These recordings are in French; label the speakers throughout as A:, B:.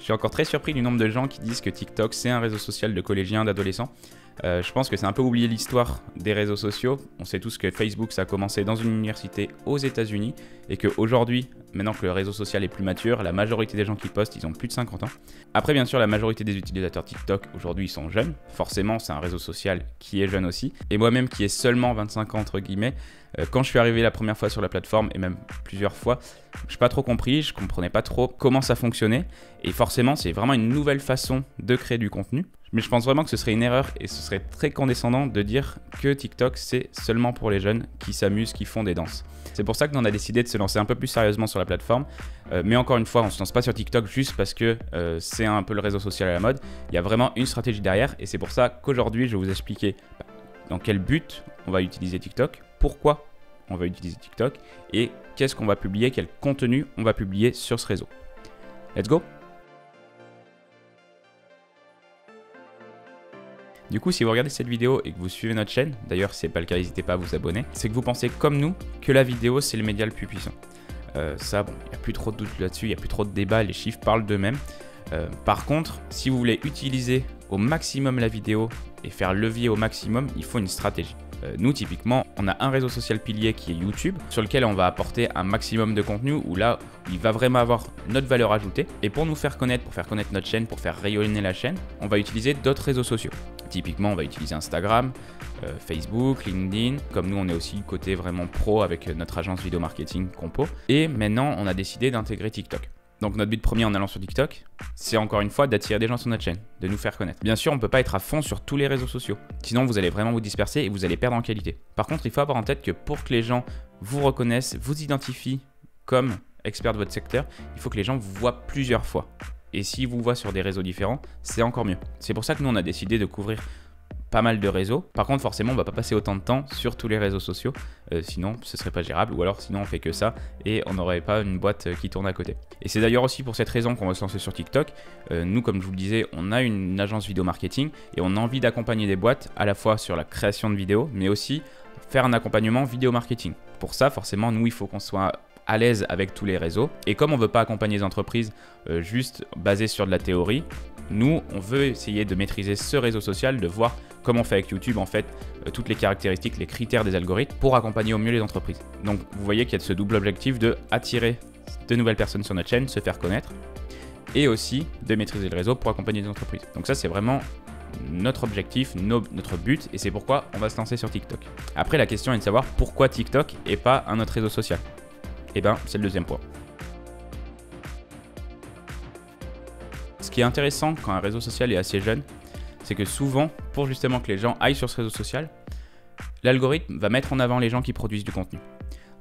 A: Je suis encore très surpris du nombre de gens qui disent que TikTok c'est un réseau social de collégiens, d'adolescents. Je pense que c'est un peu oublier l'histoire des réseaux sociaux. On sait tous que Facebook ça a commencé dans une université aux États-Unis et qu'aujourd'hui, maintenant que le réseau social est plus mature, la majorité des gens qui postent, ils ont plus de 50 ans. Après, bien sûr, la majorité des utilisateurs TikTok aujourd'hui, ils sont jeunes. Forcément, c'est un réseau social qui est jeune aussi. Et moi-même qui ai seulement 25 ans, entre guillemets, quand je suis arrivé la première fois sur la plateforme, et même plusieurs fois, je n'ai pas trop compris, je ne comprenais pas trop comment ça fonctionnait. Et forcément, c'est vraiment une nouvelle façon de créer du contenu. Mais je pense vraiment que ce serait une erreur et ce serait très condescendant de dire que TikTok, c'est seulement pour les jeunes qui s'amusent, qui font des danses. C'est pour ça que nous on a décidé de se lancer un peu plus sérieusement sur la plateforme. Mais encore une fois, on ne se lance pas sur TikTok juste parce que c'est un peu le réseau social à la mode. Il y a vraiment une stratégie derrière et c'est pour ça qu'aujourd'hui, je vais vous expliquer dans quel but on va utiliser TikTok, pourquoi on va utiliser TikTok et qu'est-ce qu'on va publier, quel contenu on va publier sur ce réseau. Let's go! Du coup, si vous regardez cette vidéo et que vous suivez notre chaîne, d'ailleurs si ce n'est pas le cas, n'hésitez pas à vous abonner, c'est que vous pensez comme nous que la vidéo c'est le média le plus puissant. Ça, bon, il n'y a plus trop de doute là-dessus, il n'y a plus trop de débat, les chiffres parlent d'eux-mêmes. Par contre, si vous voulez utiliser au maximum la vidéo et faire levier au maximum, il faut une stratégie. Nous, typiquement, on a un réseau social pilier qui est YouTube, sur lequel on va apporter un maximum de contenu, où là, il va vraiment avoir notre valeur ajoutée. Et pour nous faire connaître, pour faire connaître notre chaîne, pour faire rayonner la chaîne, on va utiliser d'autres réseaux sociaux. Typiquement, on va utiliser Instagram, Facebook, LinkedIn. Comme nous, on est aussi côté vraiment pro avec notre agence vidéo marketing Compo. Et maintenant, on a décidé d'intégrer TikTok. Donc notre but premier en allant sur TikTok, c'est encore une fois d'attirer des gens sur notre chaîne, de nous faire connaître. Bien sûr, on ne peut pas être à fond sur tous les réseaux sociaux, sinon vous allez vraiment vous disperser et vous allez perdre en qualité. Par contre, il faut avoir en tête que pour que les gens vous reconnaissent, vous identifient comme expert de votre secteur, il faut que les gens vous voient plusieurs fois. Et s'ils vous voient sur des réseaux différents, c'est encore mieux. C'est pour ça que nous, on a décidé de couvrir pas mal de réseaux. Par contre, forcément, on va pas passer autant de temps sur tous les réseaux sociaux, sinon ce serait pas gérable, ou alors sinon on fait que ça et on n'aurait pas une boîte qui tourne à côté. Et c'est d'ailleurs aussi pour cette raison qu'on va se lancer sur TikTok. Nous, comme je vous le disais, on a une agence vidéo marketing et on a envie d'accompagner des boîtes à la fois sur la création de vidéos, mais aussi faire un accompagnement vidéo marketing. Pour ça, forcément, nous, il faut qu'on soit à l'aise avec tous les réseaux. Et comme on ne veut pas accompagner les entreprises juste basées sur de la théorie, nous, on veut essayer de maîtriser ce réseau social, de voir comment on fait avec YouTube, en fait, toutes les caractéristiques, les critères des algorithmes pour accompagner au mieux les entreprises. Donc, vous voyez qu'il y a ce double objectif de attirer de nouvelles personnes sur notre chaîne, se faire connaître, et aussi de maîtriser le réseau pour accompagner les entreprises. Donc ça, c'est vraiment notre objectif, notre but, et c'est pourquoi on va se lancer sur TikTok. Après, la question est de savoir pourquoi TikTok et pas un autre réseau social. Et bien, c'est le deuxième point. Ce qui est intéressant quand un réseau social est assez jeune, c'est que souvent, pour justement que les gens aillent sur ce réseau social, l'algorithme va mettre en avant les gens qui produisent du contenu.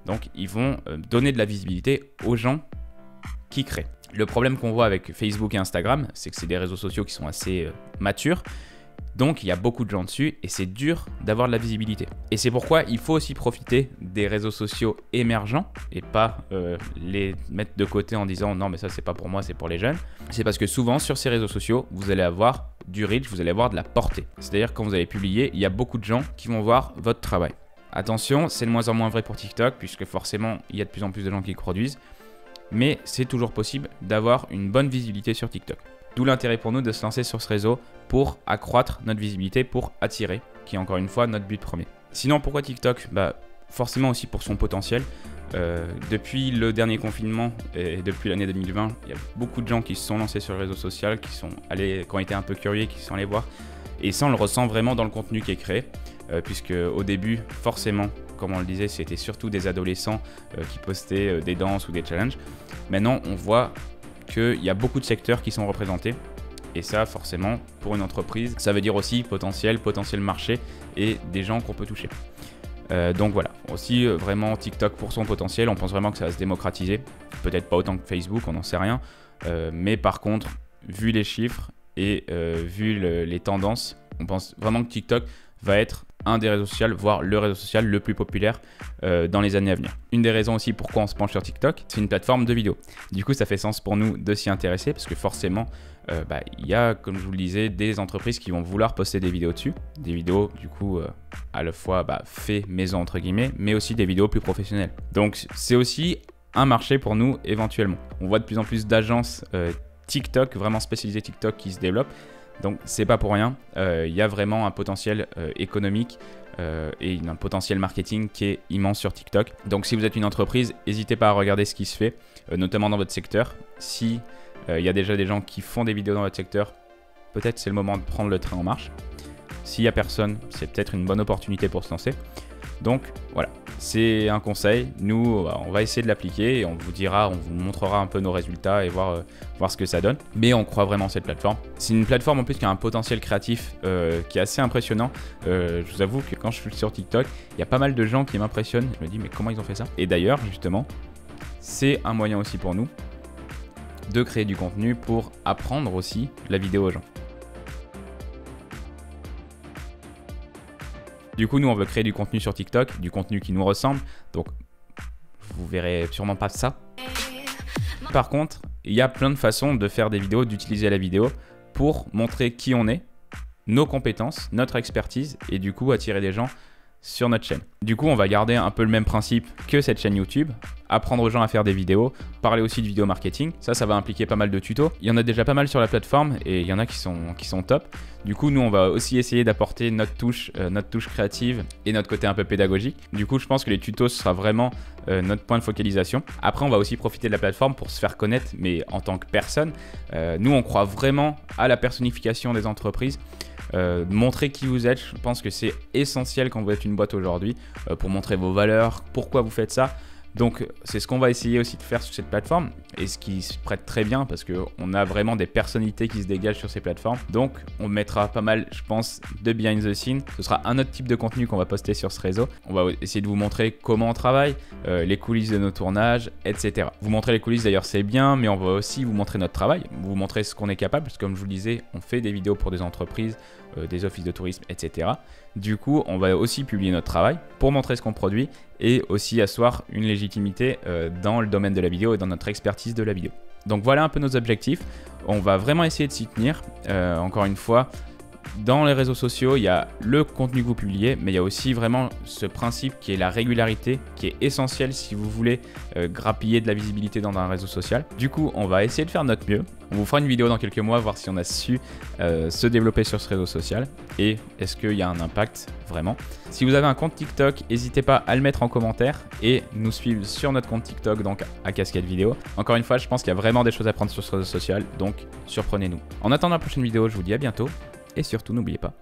A: Donc, ils vont donner de la visibilité aux gens qui créent. Le problème qu'on voit avec Facebook et Instagram, c'est que c'est des réseaux sociaux qui sont assez matures. Donc, il y a beaucoup de gens dessus et c'est dur d'avoir de la visibilité. Et c'est pourquoi il faut aussi profiter des réseaux sociaux émergents et pas les mettre de côté en disant « Non, mais ça, c'est pas pour moi, c'est pour les jeunes ». C'est parce que souvent, sur ces réseaux sociaux, vous allez avoir du reach, vous allez avoir de la portée. C'est-à-dire quand vous allez publier, il y a beaucoup de gens qui vont voir votre travail. Attention, c'est de moins en moins vrai pour TikTok puisque forcément, il y a de plus en plus de gens qui le produisent. Mais c'est toujours possible d'avoir une bonne visibilité sur TikTok. D'où l'intérêt pour nous de se lancer sur ce réseau pour accroître notre visibilité, pour attirer, qui est encore une fois notre but premier. Sinon, pourquoi TikTok ? Forcément aussi pour son potentiel. Depuis le dernier confinement et depuis l'année 2020, il y a beaucoup de gens qui se sont lancés sur le réseau social, qui ont été un peu curieux, qui sont allés voir. Et ça, on le ressent vraiment dans le contenu qui est créé, puisque au début, forcément, comme on le disait, c'était surtout des adolescents qui postaient des danses ou des challenges. Maintenant, on voit qu'il y a beaucoup de secteurs qui sont représentés. Et ça, forcément, pour une entreprise, ça veut dire aussi potentiel marché et des gens qu'on peut toucher. Donc voilà, aussi vraiment TikTok pour son potentiel, on pense vraiment que ça va se démocratiser. Peut-être pas autant que Facebook, on n'en sait rien. Mais par contre, vu les chiffres et vu les tendances, on pense vraiment que TikTok va être un des réseaux sociaux, voire le réseau social le plus populaire dans les années à venir. Une des raisons aussi pourquoi on se penche sur TikTok, c'est une plateforme de vidéos. Du coup, ça fait sens pour nous de s'y intéresser parce que forcément, il y a, comme je vous le disais, des entreprises qui vont vouloir poster des vidéos dessus. Des vidéos, du coup, à la fois fait maison, entre guillemets, mais aussi des vidéos plus professionnelles. Donc, c'est aussi un marché pour nous éventuellement. On voit de plus en plus d'agences TikTok, vraiment spécialisé TikTok qui se développe. Donc c'est pas pour rien, il y a vraiment un potentiel économique et un potentiel marketing qui est immense sur TikTok. Donc si vous êtes une entreprise, n'hésitez pas à regarder ce qui se fait, notamment dans votre secteur. Si il y a déjà des gens qui font des vidéos dans votre secteur, peut-être c'est le moment de prendre le train en marche. S'il n'y a personne, c'est peut-être une bonne opportunité pour se lancer. Donc voilà, c'est un conseil. Nous, on va essayer de l'appliquer et on vous dira, on vous montrera un peu nos résultats et voir ce que ça donne. Mais on croit vraiment en cette plateforme. C'est une plateforme en plus qui a un potentiel créatif qui est assez impressionnant. Je vous avoue que quand je suis sur TikTok, il y a pas mal de gens qui m'impressionnent. Je me dis mais comment ils ont fait ça? Et d'ailleurs, justement, c'est un moyen aussi pour nous de créer du contenu pour apprendre aussi la vidéo aux gens. Du coup, nous, on veut créer du contenu sur TikTok, du contenu qui nous ressemble. Donc, vous verrez sûrement pas ça. Par contre, il y a plein de façons de faire des vidéos, d'utiliser la vidéo pour montrer qui on est, nos compétences, notre expertise et du coup, attirer des gens sur notre chaîne. Du coup, on va garder un peu le même principe que cette chaîne YouTube, apprendre aux gens à faire des vidéos, parler aussi de vidéo marketing. Ça va impliquer pas mal de tutos. Il y en a déjà pas mal sur la plateforme et il y en a qui sont top. Du coup, nous, on va aussi essayer d'apporter notre touche créative et notre côté un peu pédagogique. Du coup, je pense que les tutos, ce sera vraiment notre point de focalisation. Après, on va aussi profiter de la plateforme pour se faire connaître, mais en tant que personne. Nous, on croit vraiment à la personnification des entreprises. Montrer qui vous êtes, je pense que c'est essentiel quand vous êtes une boîte aujourd'hui pour montrer vos valeurs, pourquoi vous faites ça. Donc c'est ce qu'on va essayer aussi de faire sur cette plateforme et ce qui se prête très bien parce qu'on a vraiment des personnalités qui se dégagent sur ces plateformes. Donc on mettra pas mal, je pense, de behind the scenes. Ce sera un autre type de contenu qu'on va poster sur ce réseau. On va essayer de vous montrer comment on travaille, les coulisses de nos tournages, etc. Vous montrer les coulisses d'ailleurs c'est bien, mais on va aussi vous montrer notre travail, vous montrer ce qu'on est capable parce que comme je vous le disais, on fait des vidéos pour des entreprises, des offices de tourisme, etc. Du coup, on va aussi publier notre travail pour montrer ce qu'on produit et aussi asseoir une légitimité dans le domaine de la vidéo et dans notre expertise de la vidéo. Donc voilà un peu nos objectifs. On va vraiment essayer de s'y tenir. Encore une fois, dans les réseaux sociaux, il y a le contenu que vous publiez, mais il y a aussi vraiment ce principe qui est la régularité, qui est essentiel si vous voulez grappiller de la visibilité dans un réseau social. Du coup, on va essayer de faire notre mieux. On vous fera une vidéo dans quelques mois, voir si on a su se développer sur ce réseau social et est-ce qu'il y a un impact vraiment. Si vous avez un compte TikTok, n'hésitez pas à le mettre en commentaire et nous suivre sur notre compte TikTok, donc à Casquette Vidéo. Encore une fois, je pense qu'il y a vraiment des choses à prendre sur ce réseau social, donc surprenez-nous. En attendant la prochaine vidéo, je vous dis à bientôt. Et surtout, n'oubliez pas,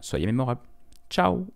A: soyez mémorables. Ciao!